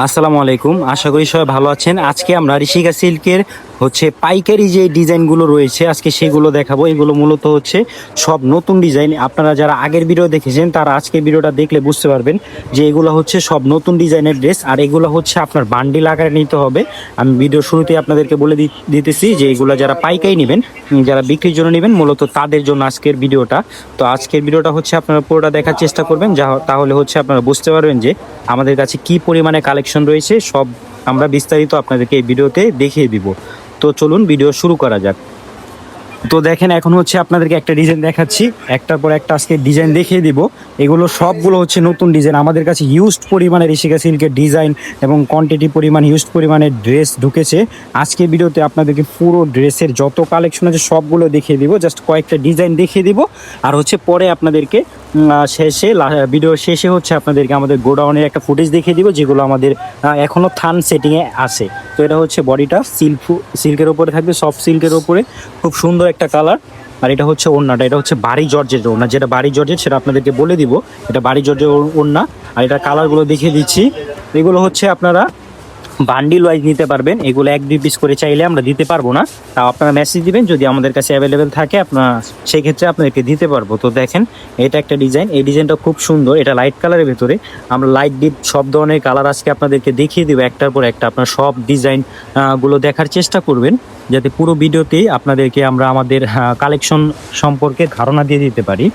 আসসালামু আলাইকুম, আশা করি সবাই ভালো আছেন। আজকে আমরা ঋষিকা সিল্কের পাইকারি যে ডিজাইনগুলো রয়েছে আজকে সেগুলো দেখাবো। এগুলো মূলত সব নতুন ডিজাইন। আপনারা যারা আগের ভিডিও দেখেছেন তারা আজকের ভিডিওটা দেখলে বুঝতে পারবেন যে এগুলো সব নতুন ডিজাইনের ড্রেস, আর এগুলো আপনার বান্ডিল আকারে নিতে হবে। আমি ভিডিও শুরুতেই আপনাদেরকে বলে দিতেছি যে এগুলো যারা পাইকারি নেবেন, যারা বিক্রির জন্য নেবেন, মূলত তাদের জন্য আজকের ভিডিওটা। তো আজকের ভিডিওটা আপনারা পুরোটা দেখার চেষ্টা করবেন, তাহলে আপনারা বুঝতে পারবেন যে আমাদের কাছে কি পরিমাণে কালেকশন রয়েছে। সব আমরা বিস্তারিত আপনাদেরকে এই ভিডিওতে দেখিয়ে দিব। তো চলুন ভিডিও শুরু করা যাক। তো দেখেন, এখন আপনাদেরকে একটা ডিজাইন দেখাচ্ছি, একটার পর একটা আজকে ডিজাইন দেখিয়ে দিব। এগুলো সবগুলো নতুন ডিজাইন। আমাদের কাছে হিউজ পরিমাণে ঋষিকা সিল্কের ডিজাইন এবং কোয়ান্টিটি পরিমাণ হিউজ পরিমাণে ড্রেস ঢুকেছে। আজকে ভিডিওতে আপনাদেরকে পুরো ড্রেসের যত কালেকশন আছে সবগুলো দেখিয়ে দিব। জাস্ট কয়েকটা ডিজাইন দেখিয়ে দিব, আর পরে আপনাদেরকে ভিডিও শেষে আপনাদেরকে আমাদের গোডাউনের একটা ফুটেজ দেখিয়ে দিব, যেগুলো আমাদের এখনও থান সেটিংয়ে আছে। তো এটা বডিটা সিল্কের ওপরে থাকবে, সফট সিল্কের ওপরে, খুব সুন্দর একটা কালার। আর এটা ওড়নাটা, এটা ভারী জর্জের ওড়না। যেটা ভারী জর্জের সেটা আপনাদেরকে বলে দিব, এটা ভারী জর্জের ওড়না। আর এটা কালারগুলো দেখিয়ে দিচ্ছি। এগুলো আপনারা বান্ডিল ওয়াইজ নিতে পারবেন। এগুলো 1-2 পিস করে চাইলে আমরা দিতে পারবো না, তাও আপনারা মেসেজ দিবেন, যদি আমাদের কাছে অ্যাভেলেবেল থাকে আপনারা সেই ক্ষেত্রে আপনাদেরকে দিতে পারবো। তো দেখেন, এটা একটা ডিজাইন, এই ডিজাইনটা খুব সুন্দর। এটা লাইট কালারের ভেতরে, আমরা লাইট ডিপ সব ধরনের কালার আজকে আপনাদেরকে দেখিয়ে দেবো একটার পর একটা। আপনারা সব ডিজাইন গুলো দেখার চেষ্টা করবেন, যাতে পুরো ভিডিওতেই আপনাদেরকে আমরা আমাদের কালেকশন সম্পর্কে ধারণা দিয়ে দিতে পারি।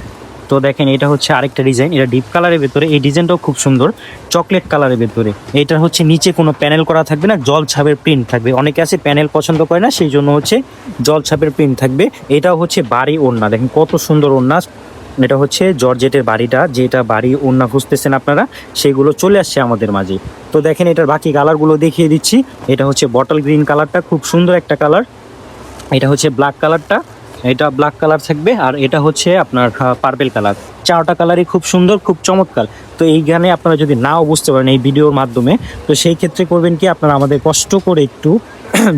তো দেখেন, এটা আরেকটা ডিজাইন, এটা ডিপ কালারের ভেতরে। এই ডিজাইনটাও খুব সুন্দর, চকলেট কালারের ভেতরে। এটা নিচে কোনো প্যানেল করা থাকবে না, জল ছাপের প্রিন্ট থাকবে। অনেকে আছে প্যানেল পছন্দ করে না, সেই জন্য জল ছাপের প্রিন্ট থাকবে। এটাও বাড়ি ওড়না, দেখেন কত সুন্দর ওড়না। এটা জর্জেটের বাড়িটা, যেটা বাড়ি ওড়না খুঁজতেছেন আপনারা, সেগুলো চলে আসছে আমাদের মাঝে। তো দেখেন, এটার বাকি কালারগুলো দেখিয়ে দিচ্ছি। এটা বটল গ্রিন কালারটা, খুব সুন্দর একটা কালার। এটা ব্ল্যাক কালারটা, এটা ব্ল্যাক কালার থাকবে। আর এটা আপনার পার্পেল কালার। চারটা কালারই খুব সুন্দর, খুব চমৎকার। তো এইখানে আপনারা যদি নাও বুঝতে পারেন এই ভিডিওর মাধ্যমে, তো সেই ক্ষেত্রে করবেন কি, আপনারা আমাদের কষ্ট করে একটু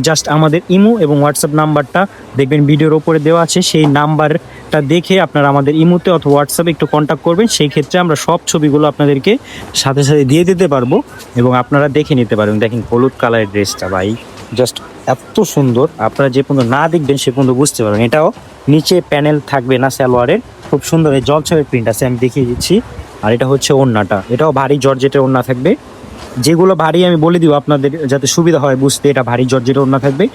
জাস্ট আমাদের ইমো এবং হোয়াটসঅ্যাপ নাম্বারটা দেখবেন ভিডিওর ওপরে দেওয়া আছে, সেই নাম্বারটা দেখে আপনারা আমাদের ইমোতে অথবা হোয়াটসঅ্যাপে একটু কন্ট্যাক্ট করবেন। সেই ক্ষেত্রে আমরা সব ছবিগুলো আপনাদেরকে সাথে সাথে দিয়ে দিতে পারবো এবং আপনারা দেখে নিতে পারবেন। দেখেন হলুদ কালারের ড্রেসটা, ভাই জাস্ট এত সুন্দর। আপনারা যে পর্যন্ত না দেখবেন সে পর্যন্ত বুঝতে পারবেন। এটাও নিচে প্যানেল থাকবে না সালোয়ারের, খুব সুন্দর এই জলছাপের প্রিন্ট আছে, আমি দেখিয়ে দিচ্ছি। আর এটা ওড়নাটা, এটাও ভারী জর্জেটের ওড়না থাকবে। যেগুলো ভারী আমি বলে দিব আপনাদের যাতে সুবিধা হয় বুঝতে। এটা ভারী জর্জেটের ওড়না থাকবে।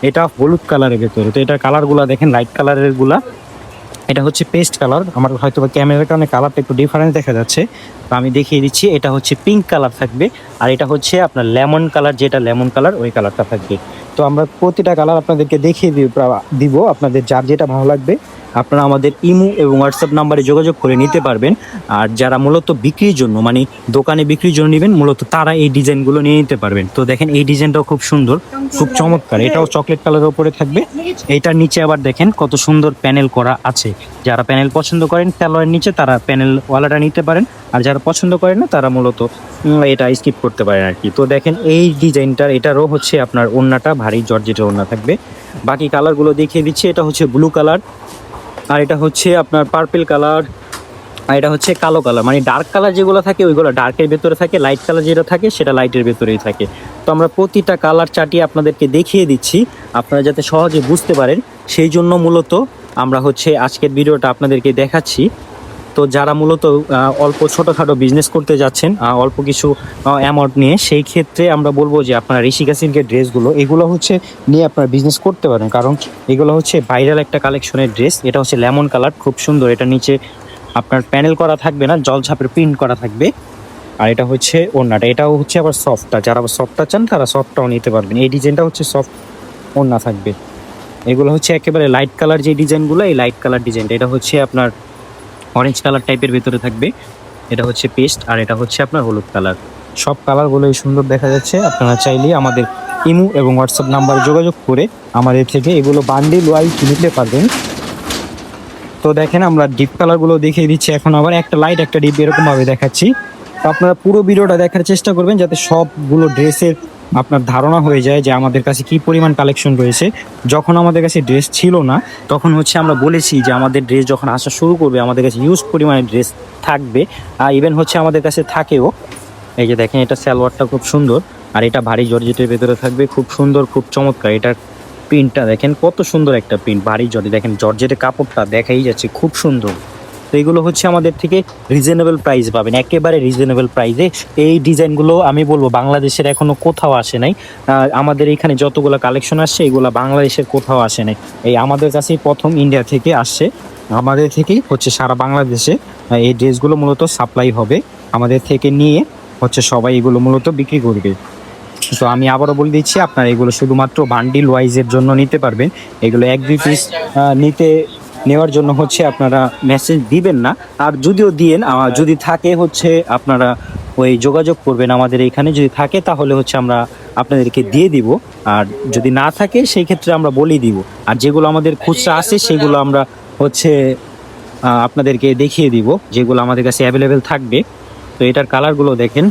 এটা হলুদ কালারের ভেতরে। তো এটার কালারগুলো দেখেন, লাইট কালারের গুলা। এটা পেস্ট কালার, আমার হয়তো বা ক্যামেরার কারণে কালারটা একটু ডিফারেন্স দেখা যাচ্ছে, তো আমি দেখিয়ে দিচ্ছি। এটা পিঙ্ক কালার থাকবে। আর এটা আপনার লেমন কালার, যেটা লেমন কালার ওই কালারটা থাকবে। তো আমরা প্রতিটা কালার আপনাদেরকে দেখিয়ে দিব। আপনাদের যার যেটা ভালো লাগবে আপনারা আমাদের ইমো এবং হোয়াটসঅ্যাপ নাম্বারে যোগাযোগ করে নিতে পারবেন। আর যারা মূলত বিক্রির জন্য, মানে দোকানে বিক্রির জন্য নেবেন, মূলত তারা এই ডিজাইনগুলো নিয়ে নিতে পারবেন। তো দেখেন, এই ডিজাইনটাও খুব সুন্দর, খুব চমৎকার। এটাও চকলেট কালারের উপরে থাকবে। এইটার নিচে আবার দেখেন কত সুন্দর প্যানেল করা আছে। যারা প্যানেল পছন্দ করেন সালোয়ারের নিচে, তারা প্যানেল ওয়ালাটা নিতে পারেন। আর যারা পছন্দ করেন না, তারা মূলত এটা স্কিপ করতে পারেন আর কি। তো দেখেন, এই ডিজাইনটার এটারও আপনার ওড়নাটা ভারী জর্জেটের ওড়না থাকবে। বাকি কালারগুলো দেখিয়ে দিচ্ছি। এটা ব্লু কালার, আর এটা আপনার পার্পেল কালার, আর এটা কালো কালার। মানে ডার্ক কালার যেগুলো থাকে ওইগুলো ডার্কের ভেতরে থাকে, লাইট কালার যেটা থাকে সেটা লাইটের ভেতরেই থাকে। তো আমরা প্রতিটা কালার চাটিয়ে আপনাদেরকে দেখিয়ে দিচ্ছি, আপনারা যাতে সহজে বুঝতে পারেন, সেই জন্য মূলত আমরা আজকের ভিডিওটা আপনাদেরকে দেখাচ্ছি। তো যারা মূলত অল্প ছোটোখাটো বিজনেস করতে যাচ্ছেন, অল্প কিছু অ্যামাউন্ট নিয়ে, সেই ক্ষেত্রে আমরা বলবো যে আপনারা ঋষিকা সিল্কের ড্রেসগুলো এগুলো নিয়ে আপনারা বিজনেস করতে পারেন। কারণ এগুলো ভাইরাল একটা কালেকশনের ড্রেস। এটা লেমন কালার, খুব সুন্দর। এটা নিচে আপনার প্যানেল করা থাকবে না, জল ছাপের প্রিন্ট করা থাকবে। আর এটা ওড়নাটা, এটাও আবার সফটটা। যারা আবার সফটটা চান তারা সফটটাও নিতে পারবেন। এই ডিজাইনটা সফট ওড়না থাকবে। এগুলো একেবারে লাইট কালার যে ডিজাইনগুলো, এই লাইট কালার ডিজাইনটা, এটা আপনার অরেঞ্জ কালার টাইপের ভেতরে থাকবে। এটা পেস্ট, আর এটা আপনার হলুদ কালার। সব কালারগুলোই সুন্দর দেখা যাচ্ছে। আপনারা চাইলে আমাদের ইমো এবং হোয়াটসঅ্যাপ নাম্বারে যোগাযোগ করে আমাদের থেকে এগুলো বান্ডিল ওয়াইজ নিতে পারবেন। তো দেখেন, আমরা ডিপ কালারগুলো দেখিয়ে দিচ্ছি। এখন আবার একটা লাইট একটা ডিপ এরকমভাবে দেখাচ্ছি। তো আপনারা পুরো ভিডিওটা দেখার চেষ্টা করবেন, যাতে সবগুলো ড্রেসের আপনার ধারণা হয়ে যায় যে আমাদের কাছে কি পরিমাণ কালেকশন রয়েছে। যখন আমাদের কাছে ড্রেস ছিল না, তখন আমরা বলেছি যে আমাদের ড্রেস যখন আসা শুরু করবে আমাদের কাছে হিউজ পরিমাণে ড্রেস থাকবে। ইভেন আমাদের কাছে থাকেও। এই যে দেখেন এটা সালোয়ারটা খুব সুন্দর, আর এটা ভারী জর্জেটের ভেতরে থাকবে, খুব সুন্দর, খুব চমৎকার। এটার প্রিন্টটা দেখেন কত সুন্দর একটা প্রিন্ট, ভারী জর্জেট, দেখেন জর্জেটের কাপড়টা দেখাই যাচ্ছে খুব সুন্দর। তো এগুলো হচ্ছে আমাদের থেকে রিজনেবল প্রাইস পাবেন, একেবারে রিজনেবল প্রাইসে। এই ডিজাইনগুলো আমি বলবো বাংলাদেশের এখনো কোথাও আসে নাই। আমাদের এখানে যতগুলো কালেকশন আসছে এগুলো বাংলাদেশের কোথাও আসে নাই, এই আমাদের কাছেই প্রথম ইন্ডিয়া থেকে আসছে। আমাদের থেকেই হচ্ছে সারা বাংলাদেশে এই ড্রেসগুলো মূলত সাপ্লাই হবে, আমাদের থেকে নিয়ে হচ্ছে সবাই এগুলো মূলত বিক্রি করবে। তো আমি আবারও বলে দিচ্ছি, আপনারা এগুলো শুধুমাত্র বান্ডিল ওয়াইজের জন্য নিতে পারবেন। এগুলো 1-2 পিস নেওয়ার জন্য হচ্ছে আপনারা মেসেজ দিবেন না, আর যদিও দিয়েন যদি থাকে হচ্ছে আপনারা ওই যোগাযোগ করবেন আমাদের এখানে, যদি থাকে তাহলে হচ্ছে আমরা আপনাদেরকে দিয়ে দিব, আর যদি না থাকে সেই ক্ষেত্রে আমরা বলেই দিব। আর যেগুলো আমাদের খুচরা আছে সেগুলো আমরা হচ্ছে আপনাদেরকে দেখিয়ে দিব, যেগুলো আমাদের কাছে অ্যাভেলেবেল থাকবে। তো এটার কালারগুলো দেখেন,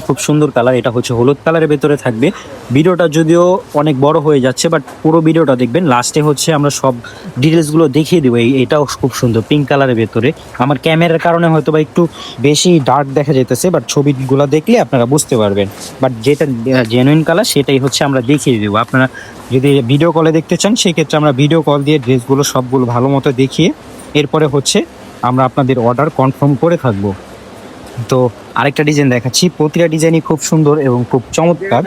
খুব সুন্দর কালার। এটা হচ্ছে হলুদ কালারের ভেতরে থাকবে। ভিডিওটা যদিও অনেক বড় হয়ে যাচ্ছে, বাট পুরো ভিডিওটা দেখবেন, লাস্টে হচ্ছে আমরা সব ডিটেলসগুলো দেখিয়ে দেবো। এটাও খুব সুন্দর পিঙ্ক কালারের ভেতরে। আমার ক্যামেরার কারণে হয়তো বা একটু বেশি ডার্ক দেখা যেতেছে, বাট ছবিগুলো দেখলে আপনারা বুঝতে পারবেন। বাট যেটা জেনুইন কালার সেটাই হচ্ছে আমরা দেখিয়ে দেবো। আপনারা যদি ভিডিও কলে দেখতে চান সেক্ষেত্রে আমরা ভিডিও কল দিয়ে ড্রেসগুলো সবগুলো ভালো মতো দেখিয়ে এরপরে হচ্ছে আমরা আপনাদের অর্ডার কনফার্ম করে থাকবো। তো আরেকটা ডিজাইন দেখাচ্ছি, প্রতিটা ডিজাইনই খুব সুন্দর এবং খুব চমৎকার।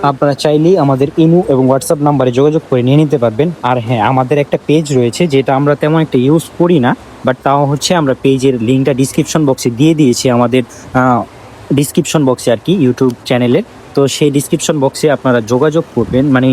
আপনারা চাইলেই আমাদের ইমো এবং হোয়াটসঅ্যাপ নাম্বারে যোগাযোগ করে নিয়ে নিতে পারবেন। আর হ্যাঁ, আমাদের একটা পেজ রয়েছে যেটা আমরা তেমন একটা ইউজ করি না, বাট তাও হচ্ছে আমরা পেজের লিঙ্কটা ডিসক্রিপশন বক্সে দিয়ে দিয়েছি, আমাদের ডিসক্রিপশন বক্সে আর কি, ইউটিউব চ্যানেলের। তো সেই ডিসক্রিপশন বক্সে আপনারা যোগাযোগ করবেন, মানে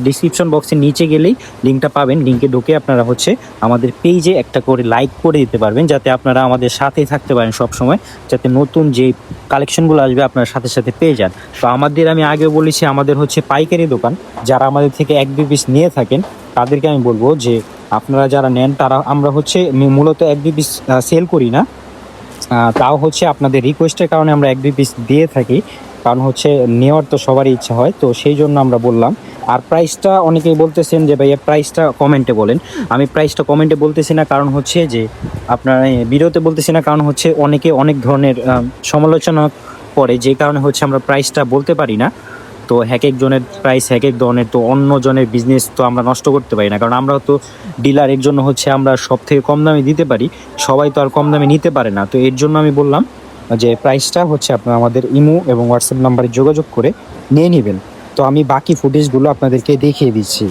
ডিসক্রিপশন বক্সের নিচে গেলেই লিঙ্কটা পাবেন। লিঙ্কে ঢুকে আপনারা হচ্ছে আমাদের পেজে একটা করে লাইক করে দিতে পারবেন, যাতে আপনারা আমাদের সাথেই থাকতে পারেন সব সময়, যাতে নতুন যে কালেকশনগুলো আসবে আপনারা সাথে সাথে পেয়ে যান। তো আমাদের, আমি আগে বলেছি, আমাদের হচ্ছে পাইকারি দোকান। যারা আমাদের থেকে 1-2 পিস নিয়ে থাকেন তাদেরকে আমি বলবো যে আপনারা যারা নেন তারা, আমরা হচ্ছে মূলত 1-2 পিস সেল করি না, তাও হচ্ছে আপনাদের রিকোয়েস্টের কারণে আমরা 1-2 পিস দিয়ে থাকি, কারণ হচ্ছে নেওয়ার তো সবারই ইচ্ছা হয়, তো সেই জন্য আমরা বললাম। আর প্রাইসটা অনেকেই বলতেছেন যে ভাইয়া প্রাইসটা কমেন্টে বলেন। আমি প্রাইসটা কমেন্টে বলতেছি না, কারণ হচ্ছে যে আপনার ভিডিওতে বলতেছি না, কারণ হচ্ছে অনেকে অনেক ধরনের সমালোচনা করে, যে কারণে হচ্ছে আমরা প্রাইসটা বলতে পারি না। তো এক একজনের প্রাইস এক এক ধরনের, তো অন্য জনের বিজনেস তো আমরা নষ্ট করতে পারি না, কারণ আমরাও তো ডিলার, এর জন্য হচ্ছে আমরা সব থেকে কম দামে দিতে পারি, সবাই তো আর কম দামে নিতে পারে না। তো এর জন্য আমি বললাম যে প্রাইসটা হচ্ছে আপনারা আমাদের ইমো এবং হোয়াটসঅ্যাপ নাম্বারে যোগাযোগ করে নিয়ে নেবেন। তো আমি বাকি ফুটেজগুলো আপনাদেরকে দেখিয়ে দিচ্ছি।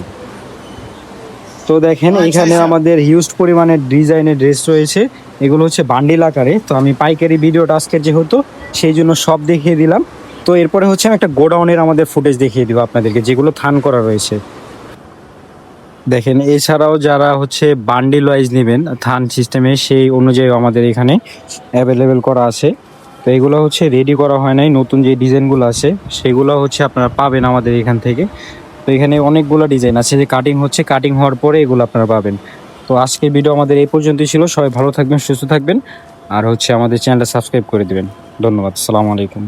তো দেখেন এখানে আমাদের হিউজ পরিমাণের ডিজাইনের ড্রেস রয়েছে, এগুলো হচ্ছে বান্ডিল আকারে। তো আমি পাইকারি ভিডিওটা আজকের যেহেতু, সেই জন্য সব দেখিয়ে দিলাম। তো এরপরে হচ্ছে আমি একটা গোডাউনের আমাদের ফুটেজ দেখিয়ে দিব আপনাদেরকে, যেগুলো থান করা রয়েছে। দেখেন এছাড়াও যারা হচ্ছে বান্ডিল ওয়াইজ নেবেন থান সিস্টেমে, সেই অনুযায়ী আমাদের এখানে অ্যাভেলেবেল করা আছে। তো এগুলো হচ্ছে রেডি করা হয় নাই, নতুন যে ডিজাইনগুলো আছে সেগুলো হচ্ছে আপনারা পাবেন আমাদের এখান থেকে। তো এখানে অনেকগুলো ডিজাইন আছে যে কাটিং হচ্ছে, কাটিং হওয়ার পরে এগুলো আপনারা পাবেন। তো আজকের ভিডিও আমাদের এই পর্যন্তই ছিল। সবাই ভালো থাকবেন, সুস্থ থাকবেন, আর হচ্ছে আমাদের চ্যানেলটা সাবস্ক্রাইব করে দিবেন। ধন্যবাদ, আসসালামু আলাইকুম।